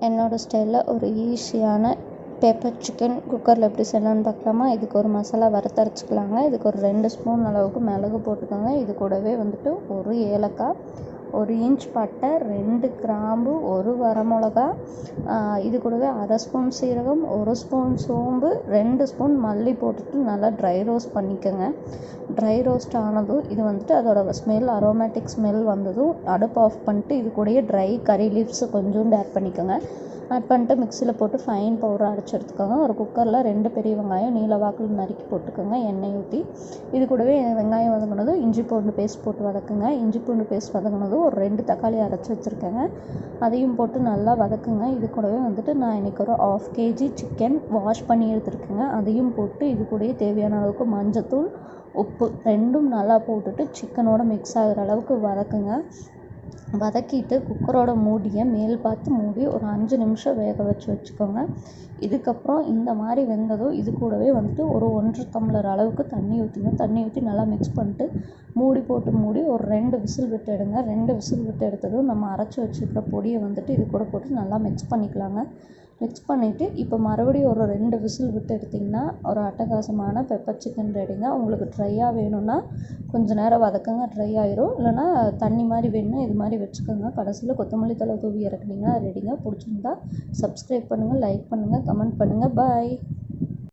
என்னோடய ஸ்டைலில் ஒரு ஈஸியான பெப்பர் சிக்கன் குக்கரில் எப்படி செய்யலான்னு பார்க்கலாமா. இதுக்கு ஒரு மசாலா வறுத்தரைச்சிக்கலாங்க. இதுக்கு ஒரு 2 ஸ்பூன் அளவுக்கு மிளகு போட்டுக்கோங்க. இது கூடவே வந்துட்டு ஒரு ஏலக்காய், 1 இன்ச் பட்டை, 2 கிராம்பு, 1 வரமிளகா, இது கூடவே 1/2 ஸ்பூன் சீரகம், 1 ஸ்பூன் சோம்பு, 2 ஸ்பூன் மல்லி போட்டுட்டு நல்லா ட்ரை ரோஸ்ட் பண்ணிக்கோங்க. ட்ரை ரோஸ்ட் ஆனதும் இது வந்துட்டு அதோட ஸ்மெல் அரோமேட்டிக் ஸ்மெல் வந்ததும் அடுப்பு ஆஃப் பண்ணிட்டு இது கூடயே ட்ரை கறி லீவ்ஸு கொஞ்சோண்டு ஆட் பண்ணிக்கோங்க. ஆட் பண்ணிட்டு மிக்சியில் போட்டு ஃபைன் பவுடராக அரைச்சி எடுத்துக்கோங்க. ஒரு குக்கரில் 2 பெரிய வெங்காயம் நீல வாக்கில் நறுக்கி போட்டுக்கோங்க. எண்ணெய் ஊற்றி இது கூடவே வெங்காயம் வதங்கினதும் இஞ்சி பூண்டு பேஸ்ட் போட்டு வதக்குங்க. இஞ்சி பூண்டு பேஸ்ட் வதங்கினதும் ஒரு 2 தக்காளி அரைச்சி வச்சுருக்கேங்க, அதையும் போட்டு நல்லா வதக்குங்க. இது கூடவே வந்துட்டு நான் இன்றைக்கி ஒரு 1/2 kg சிக்கன் வாஷ் பண்ணி எடுத்துருக்கேங்க, அதையும் போட்டு இது கூடயே தேவையான அளவுக்கு மஞ்சத்தூள், உப்பு ரெண்டும் நல்லா போட்டுட்டு சிக்கனோட மிக்ஸ் ஆகிற அளவுக்கு வதக்குங்க. வதக்கிட்டு குக்கரோட மூடியை மேல் பார்த்து மூடி ஒரு 5 நிமிஷம் வேக வச்சுக்கோங்க. இதுக்கப்புறம் இந்த மாதிரி வெந்ததும் இது கூடவே வந்துட்டு ஒரு 1.5 டம்ளர் அளவுக்கு தண்ணி ஊற்றிங்க. தண்ணி ஊற்றி நல்லா மிக்ஸ் பண்ணிட்டு மூடி போட்டு மூடி ஒரு 2 விசில் விட்டு எடுங்க. 2 விசில் விட்டு எடுத்ததும் நம்ம அரைச்சி வச்சுருக்கிற பொடியை வந்துட்டு இது கூட போட்டு நல்லா மிக்ஸ் பண்ணிக்கலாங்க. மிக்ஸ் பண்ணிவிட்டு இப்போ மறுபடியும் ஒரு 2 விசில் விட்டு எடுத்திங்கன்னா ஒரு அட்டகாசமான பெப்பர் சிக்கன் ரெடிங்க. உங்களுக்கு ட்ரையாக வேணும்னா கொஞ்சம் நேரம் வதக்குங்க, ட்ரை ஆயிரும். இல்லைனா தண்ணி மாதிரி வேணும்னா இது மாதிரி வச்சுக்கோங்க. கடைசியில் கொத்தமல்லி தழை தூவி இறக்குனீங்கன்னா ரெடிங்க. பிடிச்சிருந்தா சப்ஸ்கிரைப் பண்ணுங்கள், லைக் பண்ணுங்கள், கமெண்ட் பண்ணுங்கள். பாய்.